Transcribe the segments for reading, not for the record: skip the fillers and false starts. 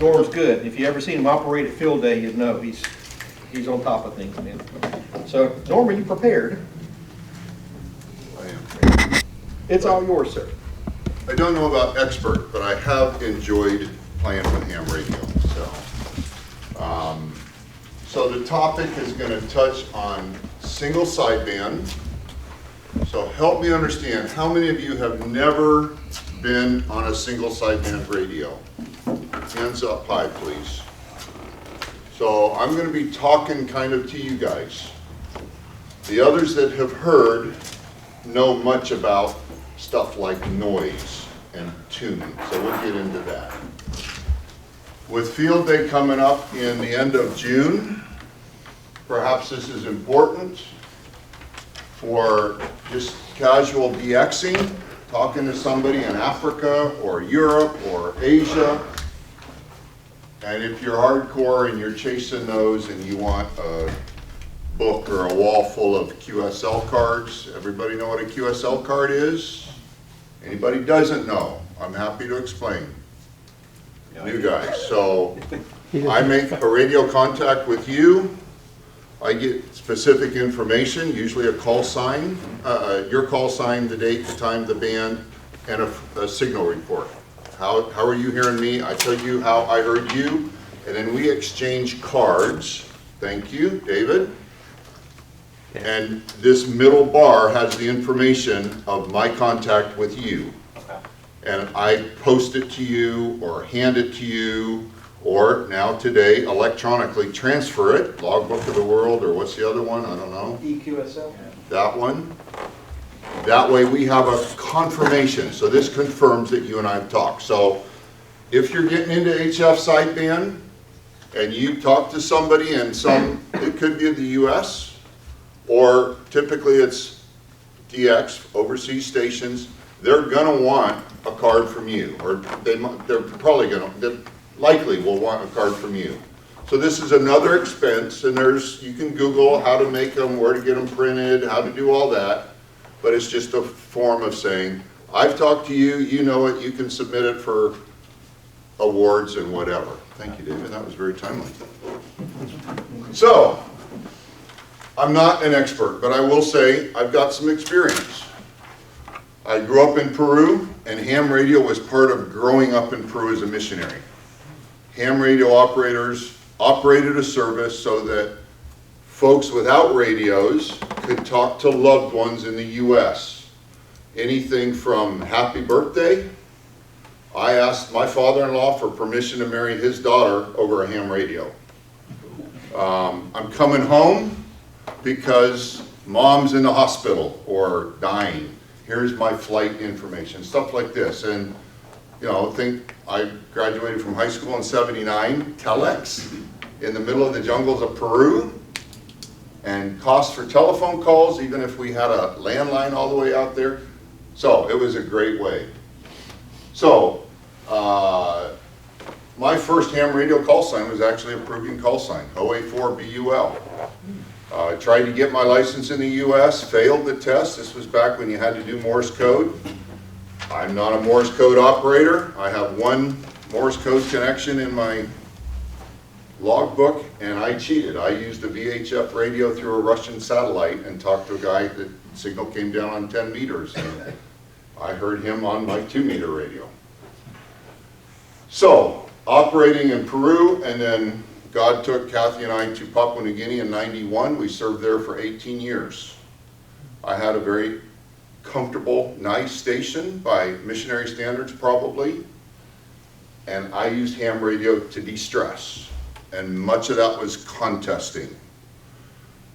Norm's good. If you ever seen him operate at field day, you'd know he's on top of things, man. So, Norm, are you prepared? I am. It's all yours, sir. I don't know about expert, but I have enjoyed playing with ham radio. So the topic is going to touch on single sideband. So help me understand, how many of you have never been on a single sideband radio? Hands up high, please. So I'm going to be talking kind of to you guys. The others that have heard know much about stuff like noise and tuning, so we'll get into that. With field day coming up in the end of June, perhaps this is important for just casual DXing, talking to somebody in Africa or Europe or Asia. And if you're hardcore and you're chasing those and you want a book or a wall full of QSL cards, everybody know what a QSL card is? Anybody doesn't know, I'm happy to explain. New guys. So I make a radio contact with you. I get specific information, usually a call sign, your call sign, the date, the time, the band, and a signal report. How are you hearing me? I tell you how I heard you, and then we exchange cards. Thank you, David. And this middle bar has the information of my contact with you. And I post it to you or hand it to you, or now today electronically transfer it, Logbook of the World, or what's the other one? I don't know. EQSL. That one. That way we have a confirmation. So this confirms that you and I have talked. So if you're getting into HF sideband and you talk to somebody in it could be the US, or typically it's DX, overseas stations, they're gonna want a card from you, or they likely will want a card from you. So this is another expense, and you can Google how to make them, where to get them printed, how to do all that, but it's just a form of saying, I've talked to you, you know it, you can submit it for awards and whatever. Thank you, David, that was very timely. So, I'm not an expert, but I will say I've got some experience. I grew up in Peru, and ham radio was part of growing up in Peru as a missionary. Ham radio operators operated a service so that folks without radios could talk to loved ones in the US. Anything from happy birthday. I asked my father-in-law for permission to marry his daughter over a ham radio. I'm coming home because mom's in the hospital or dying. Here's my flight information, stuff like this. And you know, think I graduated from high school in '79, telex in the middle of the jungles of Peru, and costs for telephone calls, even if we had a landline all the way out there. So it was a great way. So my first ham radio call sign was actually a Peruvian call sign, KO4CB. Tried to get my license in the US, failed the test. This was back when you had to do Morse code. I'm not a Morse code operator. I have one Morse code connection in my logbook, and I cheated. I used a VHF radio through a Russian satellite and talked to a guy. The signal came down on 10 meters, and I heard him on my 2-meter radio. So, operating in Peru, and then God took Kathy and I to Papua New Guinea in '91. We served there for 18 years. I had a very comfortable, nice station by missionary standards probably, and I used ham radio to de-stress, and much of that was contesting.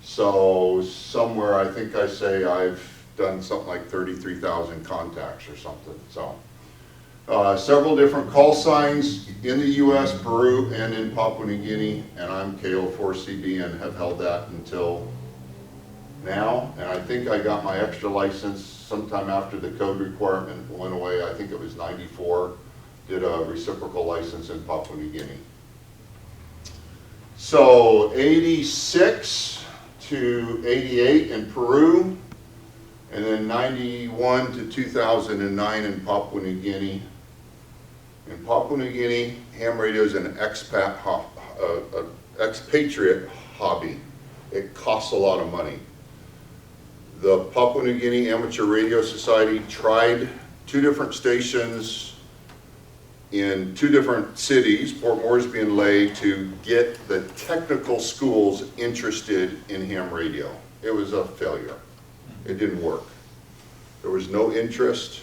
So somewhere I think I say I've done something like 33,000 contacts or something. So several different call signs in the US, Peru, and in Papua New Guinea, and I'm KO4CB and have held that until now. And I think I got my extra license sometime after the code requirement went away. I think it was '94, did a reciprocal license in Papua New Guinea. So 86 to 88 in Peru, and then 91 to 2009 in Papua New Guinea. In Papua New Guinea, ham radio is an expatriate hobby. It costs a lot of money. The Papua New Guinea Amateur Radio Society tried 2 different stations in 2 different cities, Port Moresby and Ley, to get the technical schools interested in ham radio. It was a failure. It didn't work. There was no interest.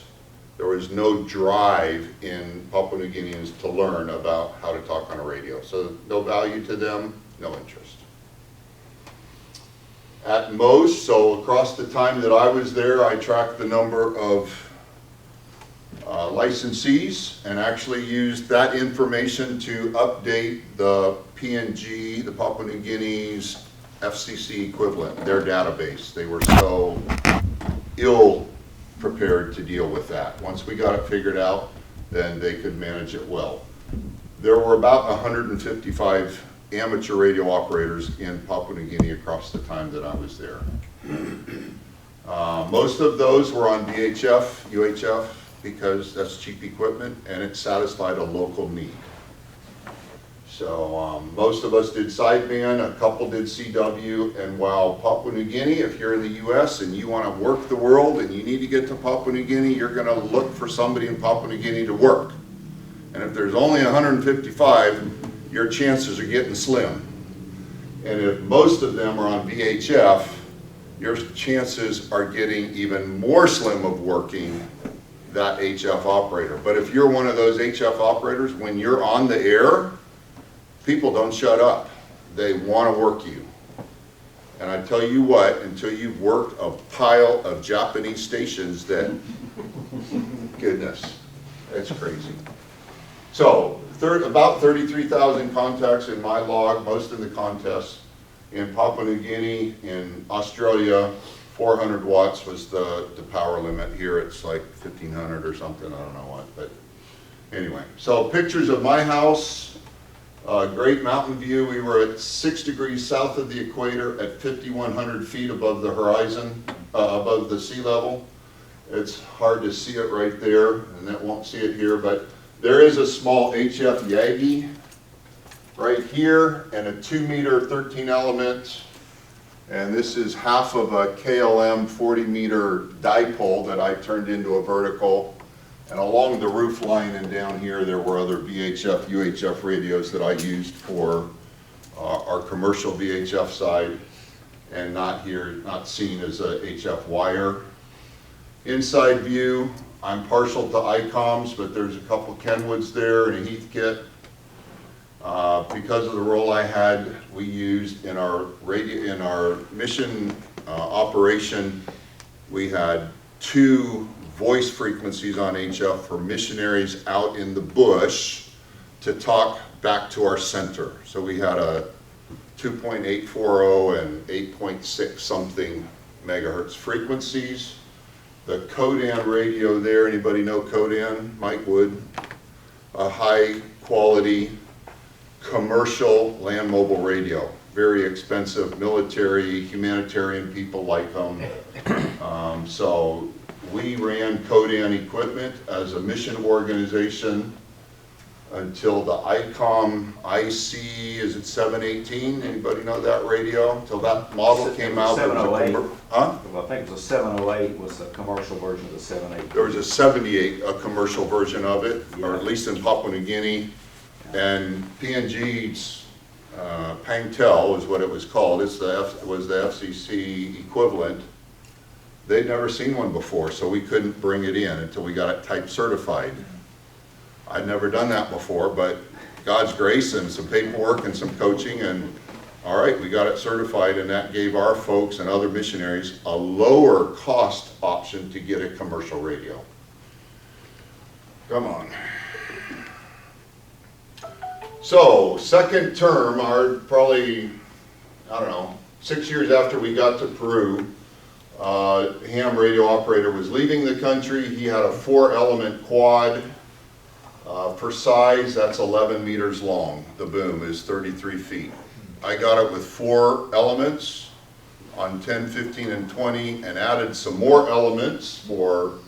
There was no drive in Papua New Guineans to learn about how to talk on a radio. So no value to them, no interest. At most, so across the time that I was there, I tracked the number of licensees and actually used that information to update the PNG, the Papua New Guinea's FCC equivalent, their database. They were so ill prepared to deal with that. Once we got it figured out, then they could manage it well. There were about 155 amateur radio operators in Papua New Guinea across the time that I was there. Most of those were on VHF, UHF, because that's cheap equipment and it satisfied a local need. So most of us did sideband, a couple did CW, and while Papua New Guinea, if you're in the US and you want to work the world and you need to get to Papua New Guinea, you're going to look for somebody in Papua New Guinea to work. And if there's only 155, your chances are getting slim. And if most of them are on VHF, your chances are getting even more slim of working that HF operator. But if you're one of those HF operators, when you're on the air, people don't shut up. They want to work you. And I tell you what, until you've worked a pile of Japanese stations that, goodness, that's crazy. So, about 33,000 contacts in my log, most in the contest. In Papua New Guinea, in Australia, 400 watts was the power limit. Here it's like 1,500 or something, I don't know what. But anyway, so pictures of my house, great mountain view. We were at 6 degrees south of the equator at 5,100 feet above the horizon, above the sea level. It's hard to see it right there, and that won't see it here, but there is a small HF Yagi right here, and a 2-meter 13 element, and this is half of a KLM 40-meter dipole that I turned into a vertical. And along the roof line and down here, there were other VHF, UHF radios that I used for our commercial VHF side, and not seen as a HF wire. Inside view, I'm partial to ICOMs, but there's a couple Kenwoods there and a Heathkit. Because of the role I had, we used in our mission operation, we had 2 voice frequencies on HF for missionaries out in the bush to talk back to our center. So we had a 2.840 and 8.6 something megahertz frequencies. The Kodan radio there, anybody know Kodan? Mike would. A high quality commercial land mobile radio. Very expensive, military, humanitarian people like them. So we ran Kodan equipment as a mission organization until the ICOM IC, is it 718? Anybody know that radio? Until that model came out. 708. Huh? Well, I think it was a 708 was the commercial version of the 78. There was a 78, a commercial version of it, or at least in Papua New Guinea. And PNG's Pangtel is what it was called. It was the FCC equivalent. They'd never seen one before, so we couldn't bring it in until we got it type certified. I'd never done that before, but God's grace and some paperwork and some coaching, and all right, we got it certified, and that gave our folks and other missionaries a lower cost option to get a commercial radio. Come on. So, second term, probably, I don't know, 6 years after we got to Peru, ham radio operator was leaving the country. He had a 4-element quad. For size, that's 11 meters long. The boom is 33 feet. I got it with 4 elements on 10, 15, and 20, and added some more elements for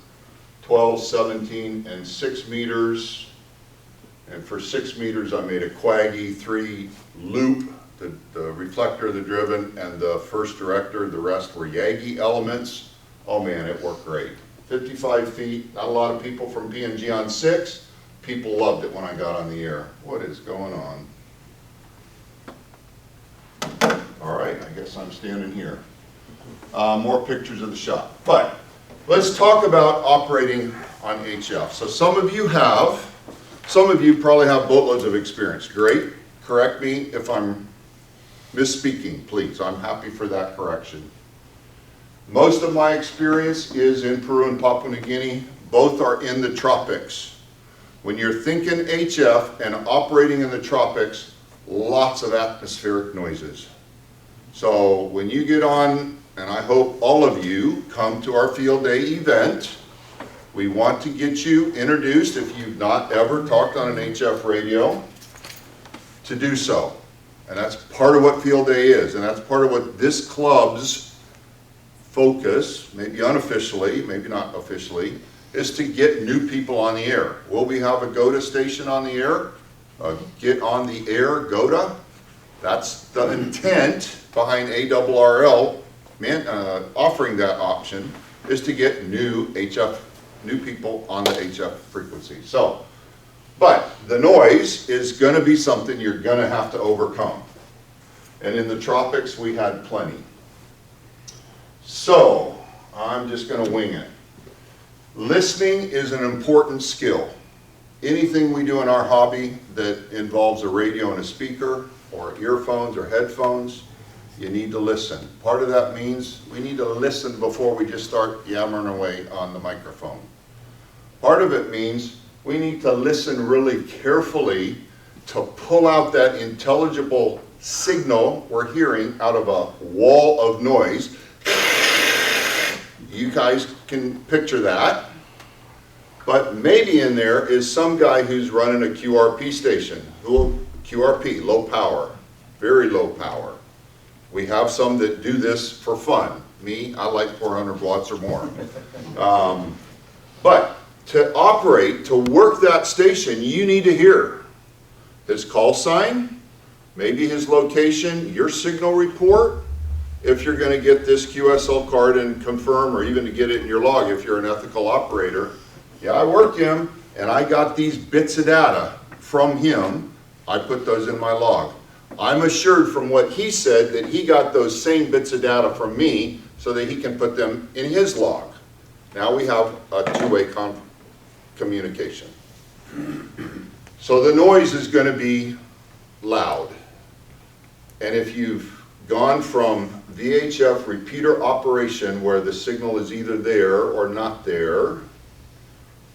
12, 17, and 6 meters. And for 6 meters, I made a Quaggy 3 loop, the reflector, the driven, and the first director. The rest were Yagi elements. Oh man, it worked great. 55 feet, not a lot of people from P&G on 6. People loved it when I got on the air. What is going on? All right, I guess I'm standing here. More pictures of the shop. But let's talk about operating on HF. So some of you probably have boatloads of experience. Great. Correct me if I'm misspeaking, please. I'm happy for that correction. Most of my experience is in Peru and Papua New Guinea. Both are in the tropics. When you're thinking HF and operating in the tropics, lots of atmospheric noises. So when you get on, and I hope all of you come to our field day event, we want to get you introduced, if you've not ever talked on an HF radio, to do so. And that's part of what field day is, and that's part of what this club's focus, maybe unofficially, maybe not officially, is to get new people on the air. Will we have a GOTA station on the air? Get on the air GOTA? That's the intent behind ARRL offering that option, is to get new people on the HF frequency. So, but the noise is going to be something you're going to have to overcome. And in the tropics, we had plenty. So, I'm just going to wing it. Listening is an important skill. Anything we do in our hobby that involves a radio and a speaker, or earphones or headphones, you need to listen. Part of that means we need to listen before we just start yammering away on the microphone. Part of it means we need to listen really carefully to pull out that intelligible signal we're hearing out of a wall of noise. You guys can picture that. But maybe in there is some guy who's running a QRP station. QRP, low power, very low power. We have some that do this for fun. Me, I like 400 watts or more. But to operate, to work that station, you need to hear his call sign, maybe his location, your signal report, if you're going to get this QSL card and confirm, or even to get it in your log if you're an ethical operator. Yeah, I worked him, and I got these bits of data from him. I put those in my log. I'm assured from what he said that he got those same bits of data from me so that he can put them in his log. Now we have a two-way communication. So the noise is going to be loud. And if you've gone from VHF repeater operation where the signal is either there or not there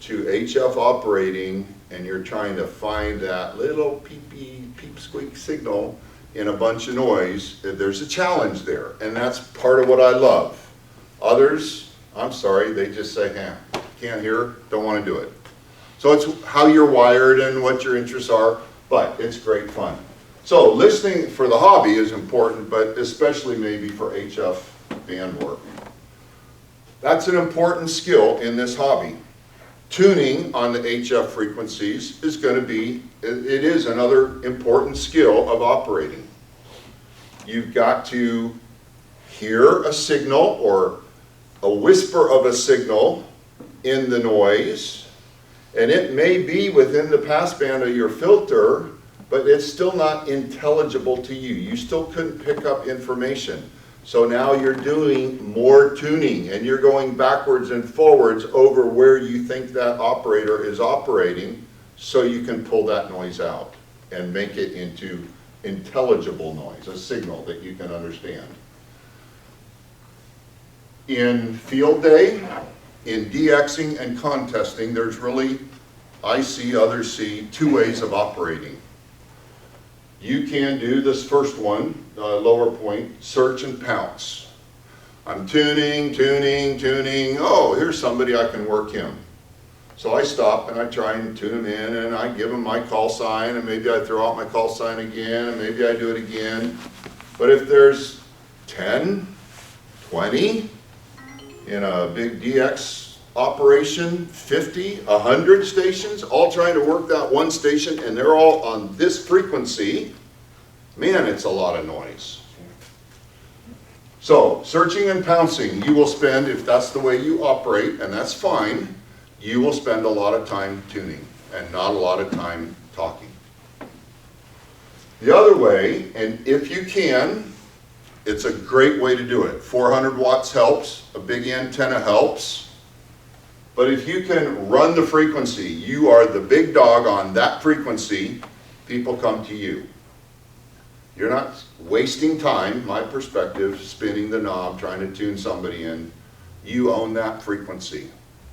to HF operating, and you're trying to find that little peep squeak signal in a bunch of noise, there's a challenge there, and that's part of what I love. Others, I'm sorry, they just say, can't hear, don't want to do it. So it's how you're wired and what your interests are, but it's great fun. So listening for the hobby is important, but especially maybe for HF band work. That's an important skill in this hobby. Tuning on the HF frequencies is going to be, it is another important skill of operating. You've got to hear a signal or a whisper of a signal in the noise, and it may be within the passband of your filter, but it's still not intelligible to you. You still couldn't pick up information. So now you're doing more tuning, and you're going backwards and forwards over where you think that operator is operating, so you can pull that noise out and make it into intelligible noise, a signal that you can understand. In field day, in DXing and contesting, there's really, I see, others see, two ways of operating. You can do this first one, lower point, search and pounce. I'm tuning. Oh, here's somebody, I can work him. So I stop and I try and tune him in, and I give him my call sign, and maybe I throw out my call sign again, and maybe I do it again. But if there's 10, 20 in a big DX operation, 50, 100 stations, all trying to work that one station, and they're all on this frequency, man, it's a lot of noise. So, searching and pouncing, you will spend, if that's the way you operate, and that's fine, you will spend a lot of time tuning and not a lot of time talking. The other way, and if you can, it's a great way to do it. 400 watts helps, a big antenna helps, but if you can run the frequency, you are the big dog on that frequency, people come to you. You're not wasting time, my perspective, spinning the knob, trying to tune somebody in. You own that frequency.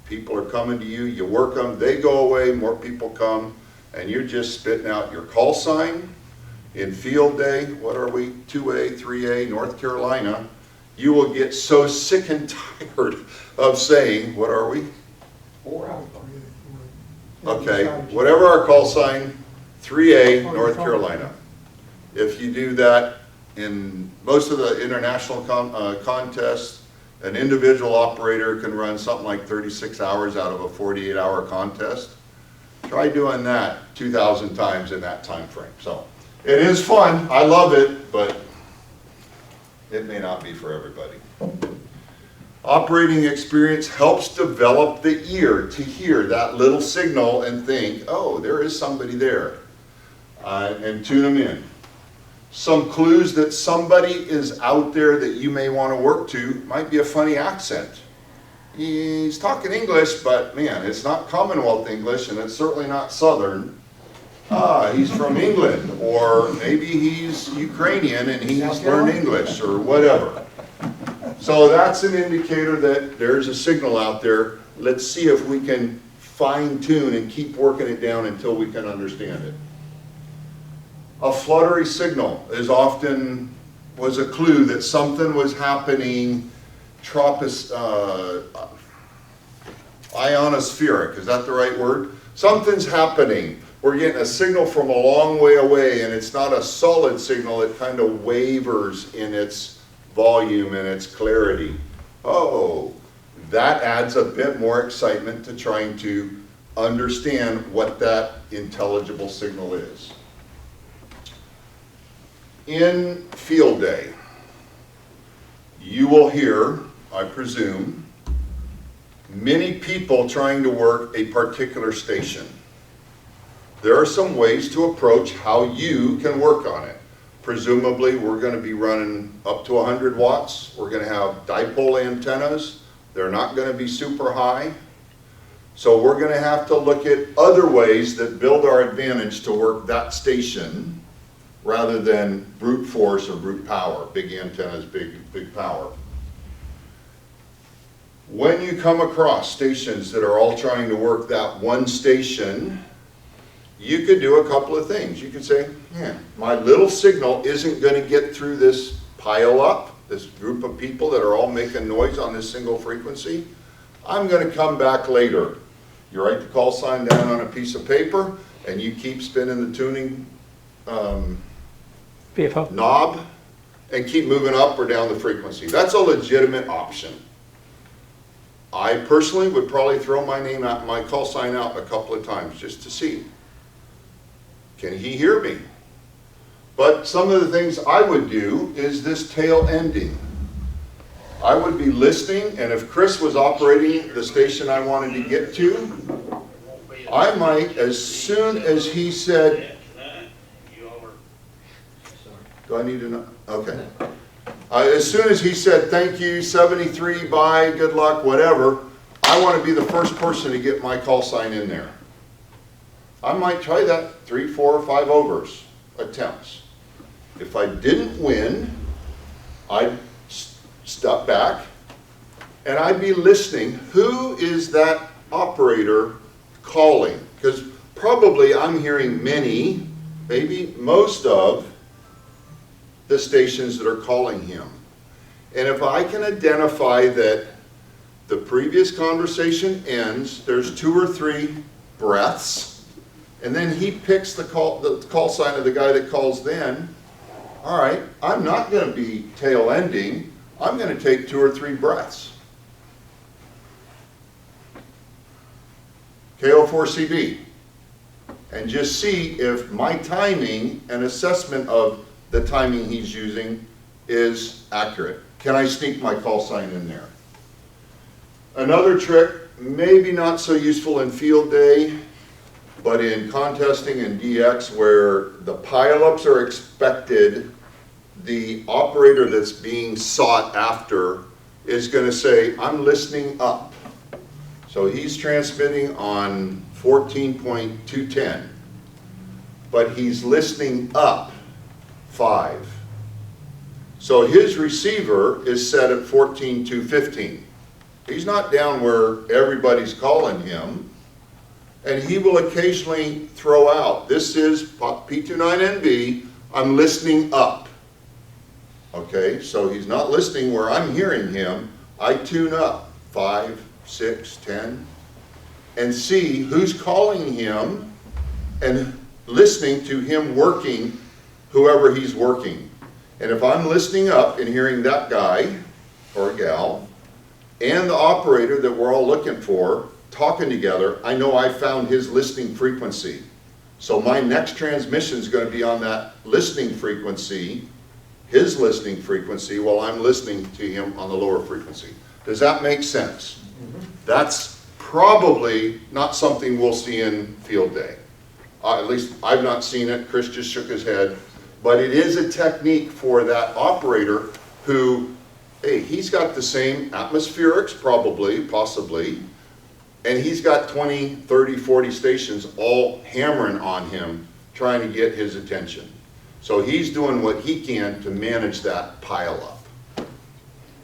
People are coming to you, you work them, they go away, more people come, and you're just spitting out your call sign. In field day, what are we, 2A, 3A, North Carolina, you will get so sick and tired of saying, what are we? 4 hours. Okay, whatever our call sign, 3A, North Carolina. If you do that in most of the international contests, an individual operator can run something like 36 hours out of a 48-hour contest. Try doing that 2,000 times in that time frame. So it is fun, I love it, but it may not be for everybody. Operating experience helps develop the ear to hear that little signal and think, oh, there is somebody there, and tune them in. Some clues that somebody is out there that you may want to work to might be a funny accent. He's talking English, but man, it's not Commonwealth English, and it's certainly not Southern. He's from England, or maybe he's Ukrainian and he's learned English, or whatever. So that's an indicator that there's a signal out there. Let's see if we can fine tune and keep working it down until we can understand it. A fluttery signal was a clue that something was happening ionospheric, is that the right word? Something's happening. We're getting a signal from a long way away, and it's not a solid signal, it kind of wavers in its volume and its clarity. Oh, that adds a bit more excitement to trying to understand what that intelligible signal is. In field day, you will hear, I presume, many people trying to work a particular station. There are some ways to approach how you can work on it. Presumably, we're going to be running up to 100 watts. We're going to have dipole antennas. They're not going to be super high. So we're going to have to look at other ways that build our advantage to work that station rather than brute force or brute power. Big antennas, big power. When you come across stations that are all trying to work that one station, you could do a couple of things. You could say, man, my little signal isn't going to get through this pile up, this group of people that are all making noise on this single frequency. I'm going to come back later. You write the call sign down on a piece of paper, and you keep spinning the tuning knob and keep moving up or down the frequency. That's a legitimate option. I personally would probably throw my name out, my call sign out a couple of times just to see. Can he hear me? But some of the things I would do is this tail ending. I would be listening, and if Chris was operating the station I wanted to get to, I might, as soon as he said, do I need to know? Okay. As soon as he said, thank you, 73, bye, good luck, whatever, I want to be the first person to get my call sign in there. I might try that 3, 4, or 5 overs, attempts. If I didn't win, I'd step back and I'd be listening. Who is that operator calling? Because probably I'm hearing many, maybe most of the stations that are calling him. And if I can identify that the previous conversation ends, there's 2 or 3 breaths, and then he picks the call sign of the guy that calls then, all right, I'm not going to be tail ending, I'm going to take 2 or 3 breaths. KO4CB, and just see if my timing and assessment of the timing he's using is accurate. Can I sneak my call sign in there? Another trick, maybe not so useful in field day, but in contesting and DX where the pileups are expected, the operator that's being sought after is going to say, I'm listening up. So he's transmitting on 14.210, but he's listening up 5. So his receiver is set at 14.215. He's not down where everybody's calling him, and he will occasionally throw out, this is P29NB, I'm listening up. Okay, so he's not listening where I'm hearing him. I tune up 5, 6, 10, and see who's calling him and listening to him working whoever he's working. And if I'm listening up and hearing that guy or gal and the operator that we're all looking for talking together, I know I found his listening frequency. So my next transmission is going to be on that listening frequency, his listening frequency, while I'm listening to him on the lower frequency. Does that make sense? That's probably not something we'll see in field day. At least I've not seen it. Chris just shook his head. But it is a technique for that operator who, hey, he's got the same atmospherics probably, possibly, and he's got 20, 30, 40 stations all hammering on him trying to get his attention. So he's doing what he can to manage that pile up.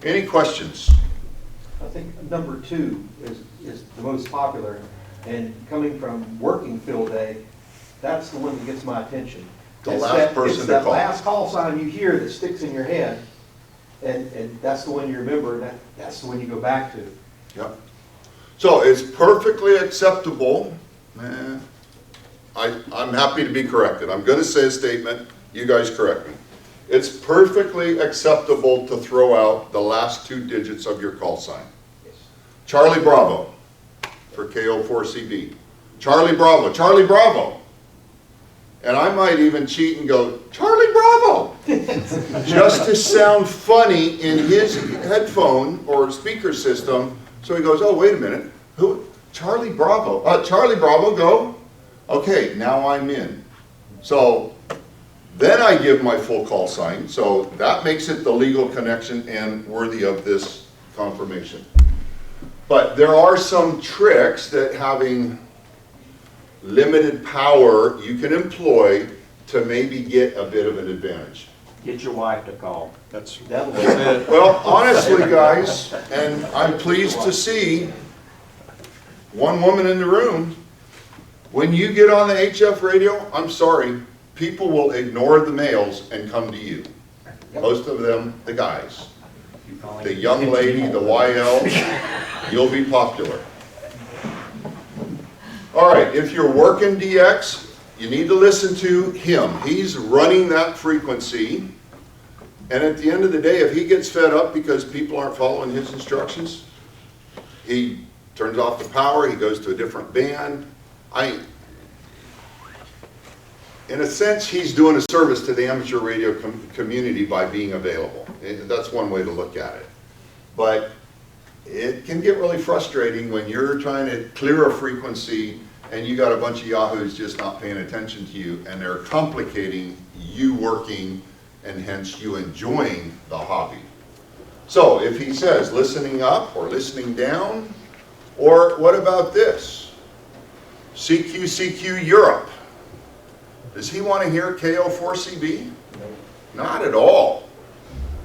Any questions? I think number 2 is the most popular, and coming from working field day, that's the one that gets my attention. The last person it's to that call. last call sign you hear that sticks in your head, and that's the one you remember, and that's the one you go back to. Yep. So it's perfectly acceptable. I'm happy to be corrected. I'm going to say a statement. You guys correct me. It's perfectly acceptable to throw out the last 2 digits of your call sign. Yes. Charlie Bravo for KO4CB. Charlie Bravo, Charlie Bravo. And I might even cheat and go, Charlie Bravo, just to sound funny in his headphone or speaker system. So he goes, oh, wait a minute, who? Charlie Bravo. Charlie Bravo, go. Okay, now I'm in. So then I give my full call sign. So that makes it the legal connection and worthy of this confirmation. But there are some tricks that having limited power you can employ to maybe get a bit of an advantage. Get your wife to call. That'll Well, honestly, guys, and I'm pleased to see one woman in the room, when you get on the HF radio, I'm sorry, people will ignore the males and come to you. Most of them, the guys. The young lady, the YL, you'll be popular. All right, if you're working DX, you need to listen to him. He's running that frequency. And at the end of the day, if he gets fed up because people aren't following his instructions, he turns off the power, he goes to a different band. In a sense, he's doing a service to the amateur radio community by being available. That's one way to look at it. But it can get really frustrating when you're trying to clear a frequency and you got a bunch of yahoos just not paying attention to you, and they're complicating you working and hence you enjoying the hobby. So if he says listening up or listening down, or what about this? CQ Europe. Does he want to hear KO4CB? Not at all.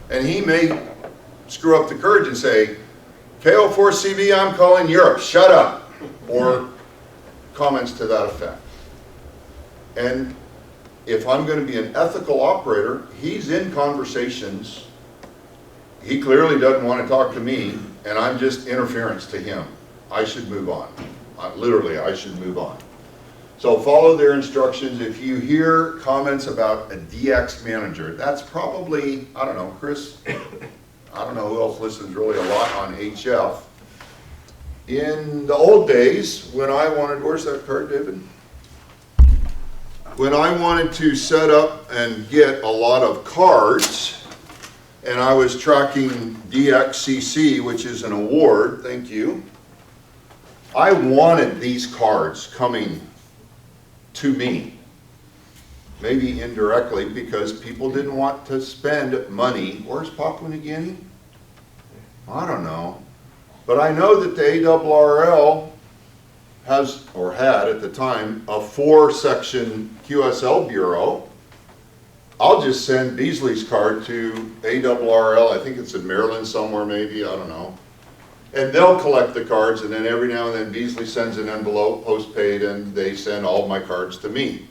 And he may screw up the courage and say, KO4CB, I'm calling Europe, shut up. Or comments to that effect. And if I'm going to be an ethical operator, he's in conversations. He clearly doesn't want to talk to me, and I'm just interference to him. I should move on. Literally, I should move on. So follow their instructions. If you hear comments about a DX manager, that's probably, I don't know, Chris, I don't know who else listens really a lot on HF. in the old days, when I wanted, where's that card, David? When I wanted to set up and get a lot of cards, and I was tracking DXCC, which is an award, thank you, I wanted these cards coming to me. Maybe indirectly, because people didn't want to spend money. Where's Papua New Guinea? I don't know. But I know that the ARRL has, or had at the time, a 4-section QSL bureau. I'll just send Beasley's card to ARRL, I think it's in Maryland somewhere maybe, I don't know. And they'll collect the cards, and then every now and then Beasley sends an envelope, postpaid, and they send all of my cards to me.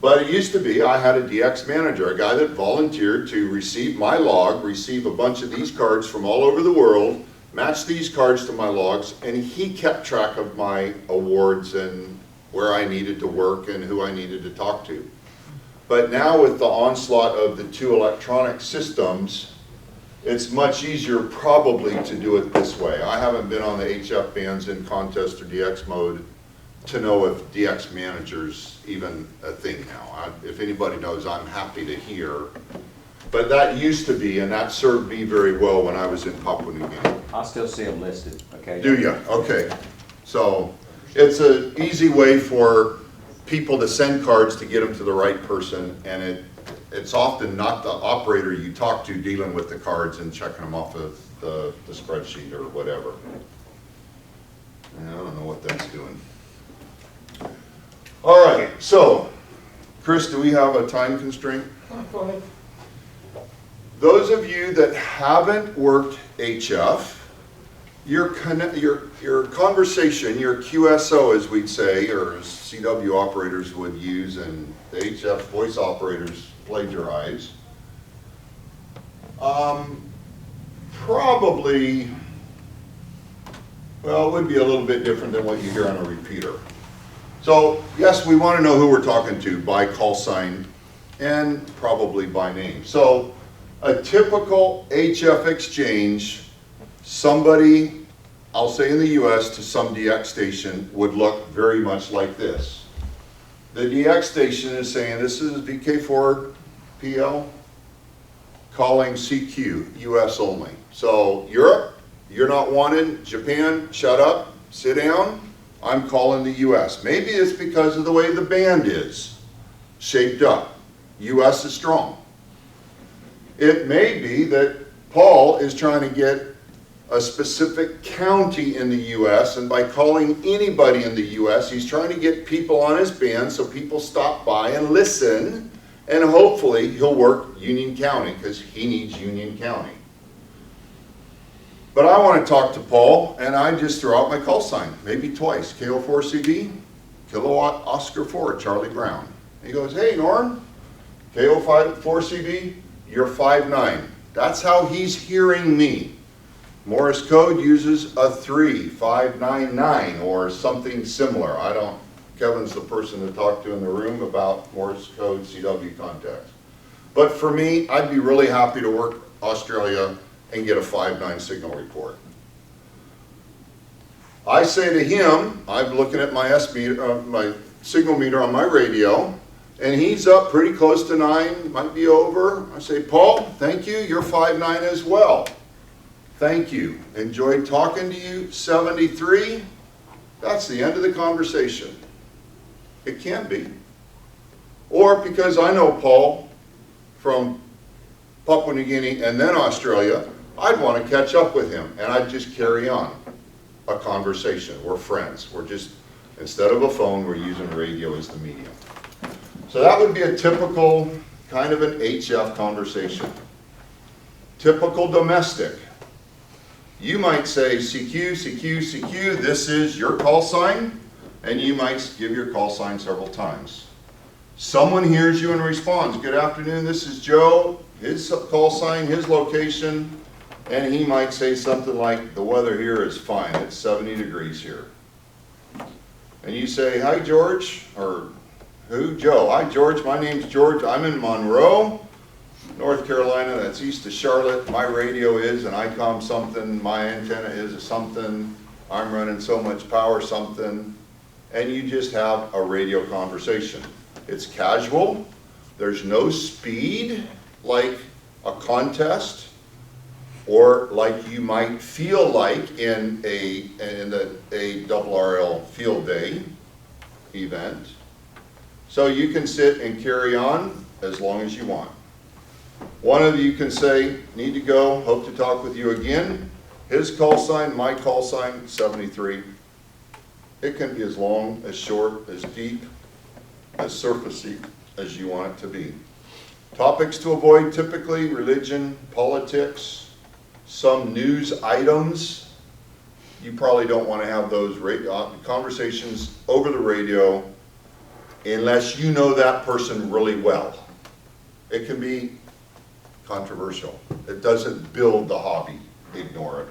But it used to be, I had a DX manager, a guy that volunteered to receive my log, receive a bunch of these cards from all over the world, match these cards to my logs, and he kept track of my awards and where I needed to work and who I needed to talk to. But now with the onslaught of the 2 electronic systems, it's much easier probably to do it this way. I haven't been on the HF bands in contest or DX mode to know if DX manager's even a thing now. If anybody knows, I'm happy to hear. But that used to be, and that served me very well when I was in Papua New Guinea. I still see them listed, okay? Do you? Okay. So it's an easy way for people to send cards to get them to the right person, and it's often not the operator you talk to dealing with the cards and checking them off of the spreadsheet or whatever. And I don't know what that's doing. All right, so Chris, do we have a time constraint? Go ahead. Those of you that haven't worked HF, your conversation, your QSO as we'd say, or as CW operators would use and the HF voice operators plagiarize, probably, well, it would be a little bit different than what you hear on a repeater. So yes, we want to know who we're talking to by call sign and probably by name. So a typical HF exchange, somebody, I'll say in the US to some DX station, would look very much like this. The DX station is saying, this is VK4PL calling CQ, US only. So Europe, you're not wanted. Japan, shut up, sit down. I'm calling the US. Maybe it's because of the way the band is shaped up. US is strong. It may be that Paul is trying to get a specific county in the US, and by calling anybody in the US, he's trying to get people on his band so people stop by and listen, and hopefully he'll work Union County because he needs Union County. But I want to talk to Paul, and I just throw out my call sign, maybe twice. KO4CB, Kilowatt Oscar 4, Charlie Brown. He goes, hey Norm, KO4CB, you're 5'9". That's how he's hearing me. Morse code uses a 3, 599, or something similar. I don't, Kevin's the person to talk to in the room about Morse code CW contacts. But for me, I'd be really happy to work Australia and get a 5'9" signal report. I say to him, I'm looking at my my signal meter on my radio, and he's up pretty close to 9, might be over. I say, Paul, thank you, you're 5'9" as well. Thank you, enjoyed talking to you, 73. That's the end of the conversation. It can be. Or because I know Paul from Papua New Guinea and then Australia, I'd want to catch up with him, and I'd just carry on a conversation. We're friends. We're just, instead of a phone, we're using radio as the medium. So that would be a typical kind of an HF conversation. Typical domestic. You might say CQ, CQ, CQ, this is your call sign, and you might give your call sign several times. Someone hears you and responds, good afternoon, this is Joe, his call sign, his location, and he might say something like, the weather here is fine, it's 70 degrees here. And you say, hi George, or who? Joe. Hi George, my name's George, I'm in Monroe, North Carolina, that's east of Charlotte. My radio is an ICOM something, my antenna is a something. I'm running so much power something, and you just have a radio conversation. It's casual, there's no speed like a contest, or like you might feel like in a double RL field day event. So you can sit and carry on as long as you want. One of you can say, need to go, hope to talk with you again. His call sign, my call sign, 73. It can be as long, as short, as deep, as surfacey as you want it to be. Topics to avoid, typically religion, politics, some news items. You probably don't want to have those conversations over the radio unless you know that person really well. It can be controversial. It doesn't build the hobby. Ignore it.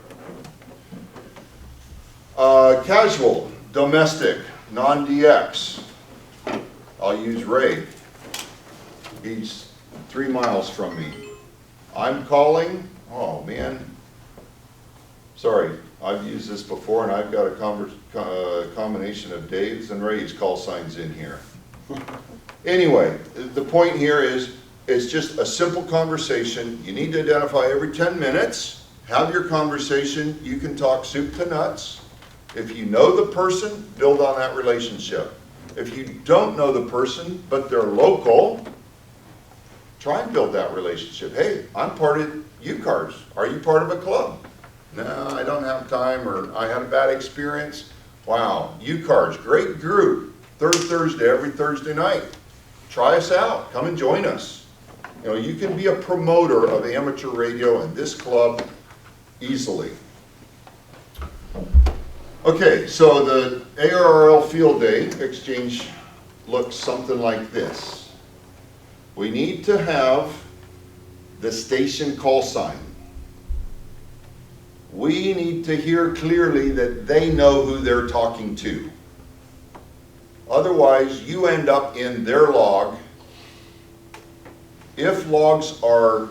Casual, domestic, non-DX. I'll use Ray. He's 3 miles from me. I'm calling. Oh man. Sorry, I've used this before, and I've got a combination of Dave's and Ray's call signs in here. Anyway, the point here is it's just a simple conversation. You need to identify every 10 minutes. Have your conversation. You can talk soup to nuts. If you know the person, build on that relationship. If you don't know the person, but they're local, try and build that relationship. Hey, I'm part of UCARS. Are you part of a club? No, I don't have time, or I had a bad experience. Wow, UCARS, great group. Third Thursday, every Thursday night. Try us out. Come and join us. You know, you can be a promoter of amateur radio in this club easily. Okay, so the ARRL field day exchange looks something like this. We need to have the station call sign. We need to hear clearly that they know who they're talking to. Otherwise, you end up in their log. If logs are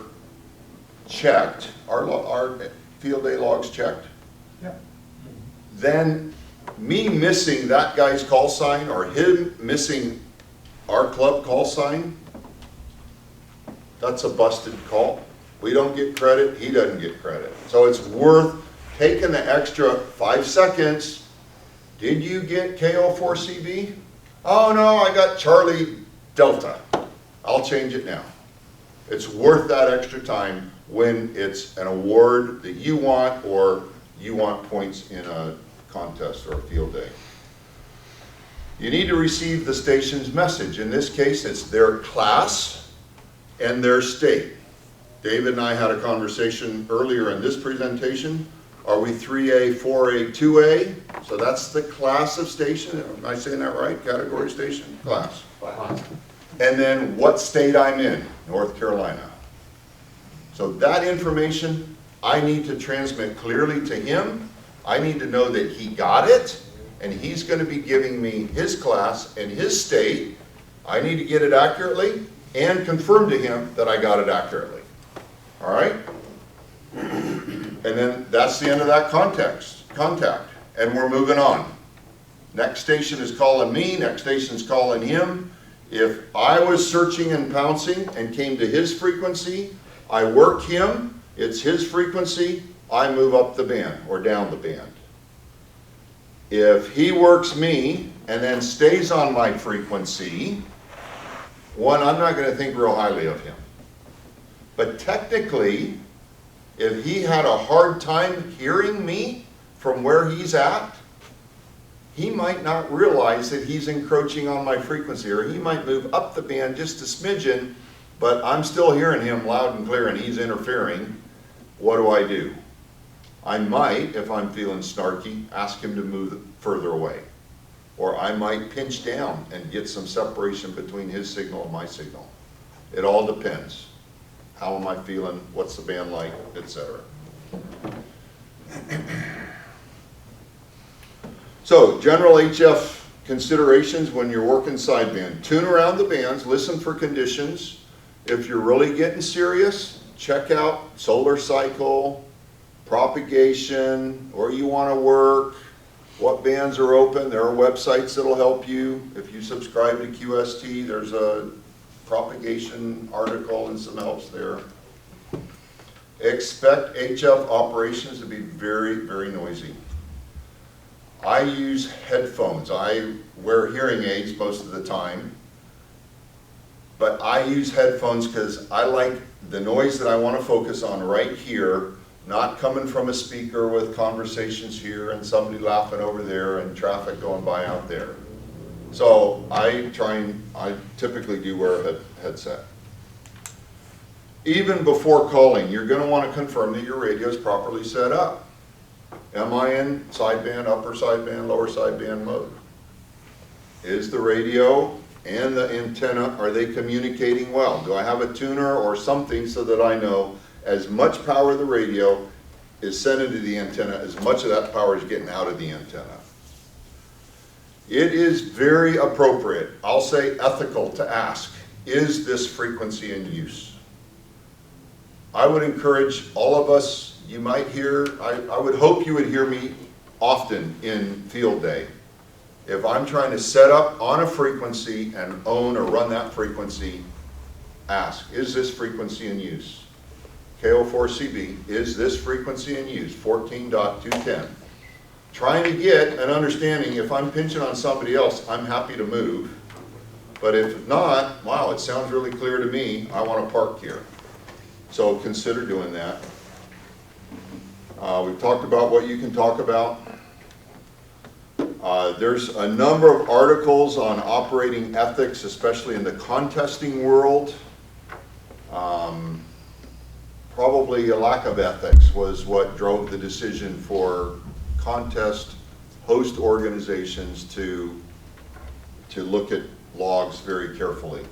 checked, our field day logs checked, then me missing that guy's call sign or him missing our club call sign, that's a busted call. We don't get credit, he doesn't get credit. So it's worth taking the extra 5 seconds. Did you get KO4CB? Oh no, I got Charlie Delta. I'll change it now. It's worth that extra time when it's an award that you want, or you want points in a contest or a field day. You need to receive the station's message. In this case, it's their class and their state. David and I had a conversation earlier in this presentation. Are we 3A, 4A, 2A? So that's the class of station. Am I saying that right? Category station? Class. And then what state I'm in, North Carolina. So that information I need to transmit clearly to him. I need to know that he got it, and he's going to be giving me his class and his state. I need to get it accurately and confirm to him that I got it accurately. All right? And then that's the end of that contact. And we're moving on. Next station is calling me, next station's calling him. If I was searching and pouncing and came to his frequency, I work him, it's his frequency, I move up the band or down the band. If he works me and then stays on my frequency, one, I'm not going to think real highly of him. But technically, if he had a hard time hearing me from where he's at, he might not realize that he's encroaching on my frequency, or he might move up the band just a smidgen, but I'm still hearing him loud and clear and he's interfering. What do? I might, if I'm feeling snarky, ask him to move further away. Or I might pinch down and get some separation between his signal and my signal. It all depends. How am I feeling? What's the band like? Etc. So, general HF considerations when you're working sideband. Tune around the bands, listen for conditions. If you're really getting serious, check out solar cycle, propagation, or you want to work, what bands are open. There are websites that'll help you. If you subscribe to QST, there's a propagation article and some helps there. Expect HF operations to be very, very noisy. I use headphones. I wear hearing aids most of the time, but I use headphones because I like the noise that I want to focus on right here, not coming from a speaker with conversations here and somebody laughing over there and traffic going by out there. So I typically do wear a headset. Even before calling, you're going to want to confirm that your radio is properly set up. Am I in sideband, upper sideband, lower sideband mode? Is the radio and the antenna, are they communicating well? Do I have a tuner or something so that I know as much power of the radio is sent into the antenna, as much of that power is getting out of the antenna? It is very appropriate, I'll say ethical, to ask, is this frequency in use? I would encourage all of us, you might hear, I would hope you would hear me often in field day. If I'm trying to set up on a frequency and own or run that frequency, ask, is this frequency in use? KO4CB, is this frequency in use? 14.210. Trying to get an understanding, if I'm pinching on somebody else, I'm happy to move. But if not, wow, it sounds really clear to me, I want to park here. So consider doing that. We've talked about what you can talk about. There's a number of articles on operating ethics, especially in the contesting world. Probably a lack of ethics was what drove the decision for contest host organizations to look at logs very carefully.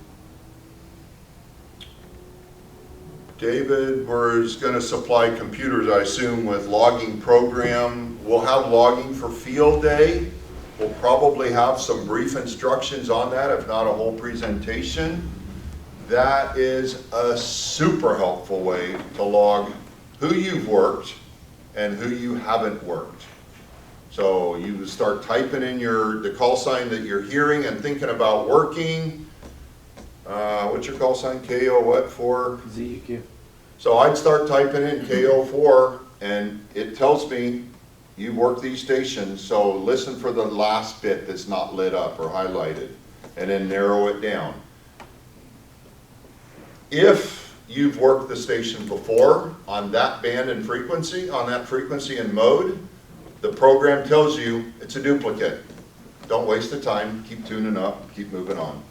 David, we're going to supply computers, I assume, with logging program. We'll have logging for field day. We'll probably have some brief instructions on that, if not a whole presentation. That is a super helpful way to log who you've worked and who you haven't worked. So you start typing in the call sign that you're hearing and thinking about working. What's your call sign? KO what for? ZEQ. So I'd start typing in KO4 and it tells me you've worked these stations, so listen for the last bit that's not lit up or highlighted and then narrow it down. If you've worked the station before on that band and frequency, on that frequency and mode, the program tells you it's a duplicate. Don't waste the time, keep tuning up, keep moving on.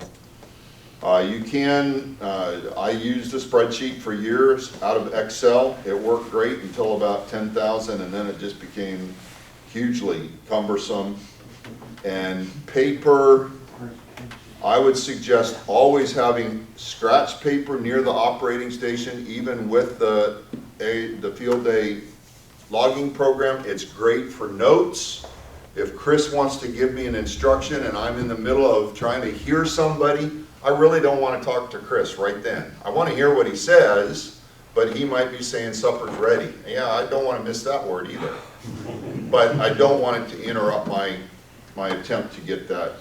I used a spreadsheet for years out of Excel. It worked great until about 10,000 and then it just became hugely cumbersome. And paper, I would suggest always having scratch paper near the operating station, even with the field day logging program. It's great for notes. If Chris wants to give me an instruction and I'm in the middle of trying to hear somebody, I really don't want to talk to Chris right then. I want to hear what he says, but he might be saying supper's ready. Yeah, I don't want to miss that word either. But I don't want it to interrupt my attempt to get that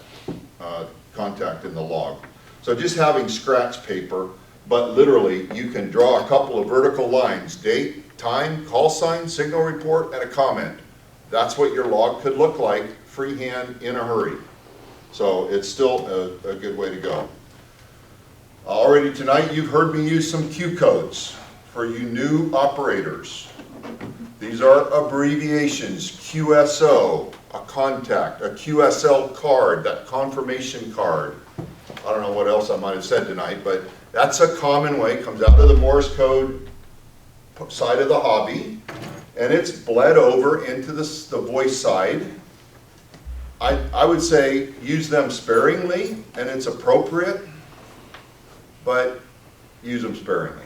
contact in the log. So just having scratch paper, but literally you can draw a couple of vertical lines, date, time, call sign, signal report, and a comment. That's what your log could look like, freehand, in a hurry. So it's still a good way to go. Already tonight you've heard me use some Q codes for you new operators. These are abbreviations: QSO, a contact, a QSL card, that confirmation card. I don't know what else I might have said tonight, but that's a common way. It comes out of the Morse code side of the hobby, and it's bled over into the voice side. I would say use them sparingly, and it's appropriate, but use them sparingly.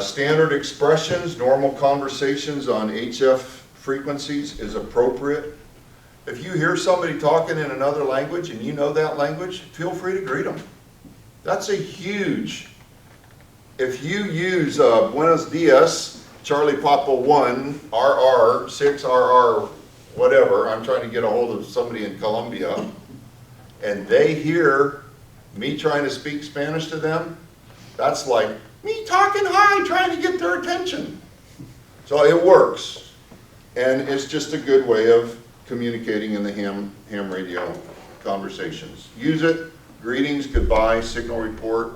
Standard expressions, normal conversations on HF frequencies is appropriate. If you hear somebody talking in another language and you know that language, feel free to greet them. That's a huge, if you use Buenos Dias, Charlie Papa 1, RR, 6 RR whatever, I'm trying to get a hold of somebody in Colombia, and they hear me trying to speak Spanish to them, that's like me talking high, trying to get their attention. So it works, and it's just a good way of communicating in the ham radio conversations. Use it, greetings, goodbye, signal report.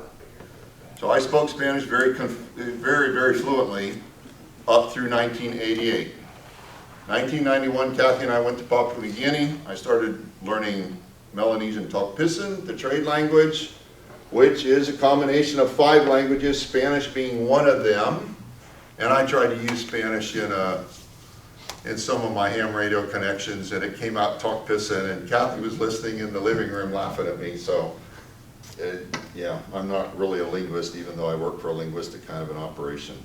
So I spoke Spanish very fluently up through 1988. 1991, Kathy and I went to Papua New Guinea. I started learning Melanesian Tokpisin, the trade language, which is a combination of 5 languages, Spanish being one of them. And I tried to use Spanish in some of my ham radio connections, and it came out Tokpisin, and Kathy was listening in the living room laughing at me. So, yeah, I'm not really a linguist, even though I work for a linguistic kind of an operation.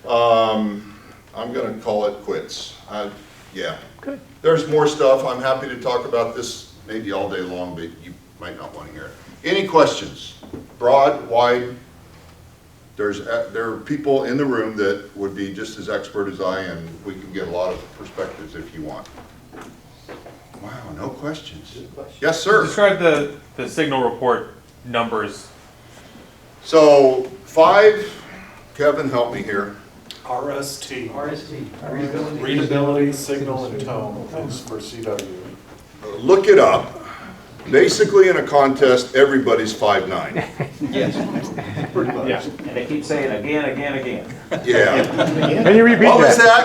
I'm going to call it quits. Yeah. Good. There's more stuff. I'm happy to talk about this maybe all day long, but you might not want to hear it. Any questions? Broad, wide? There are people in the room that would be just as expert as I, and we can get a lot of perspectives if you want. Wow, no questions. Yes, sir. Describe the signal report numbers. So 5, Kevin, help me here. RST. RST. Readability, signal, and tone is for CW. Look it up. Basically, in a contest, everybody's 5'9". Yes. Pretty much. Yeah. And they keep saying again. Yeah. Can you repeat What was that?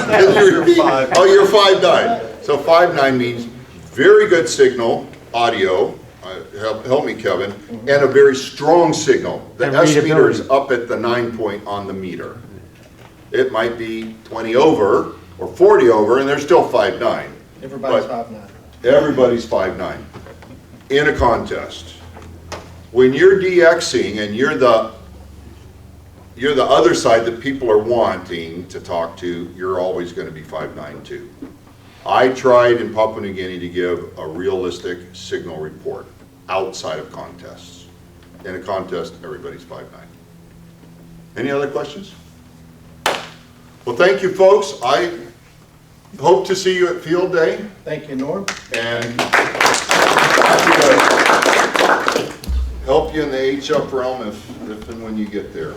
that? Oh, you're 5'9". So 5'9" means very good signal, audio, help me, Kevin, and a very strong signal. The And S meter is readability. up at the 9 point on the meter. It might be 20 over or 40 over, and they're still 5'9". Everybody's But 5'9". Everybody's 5'9" in a contest. When you're DXing and you're the other side that people are wanting to talk to, you're always going to be 5'9" too. I tried in Papua New Guinea to give a realistic signal report outside of contests. In a contest, everybody's 5'9". Any other questions? Well, thank you, folks. I hope to see you at Field Day, Thank you, Norm. and happy to help you in the HF realm if and when you get there.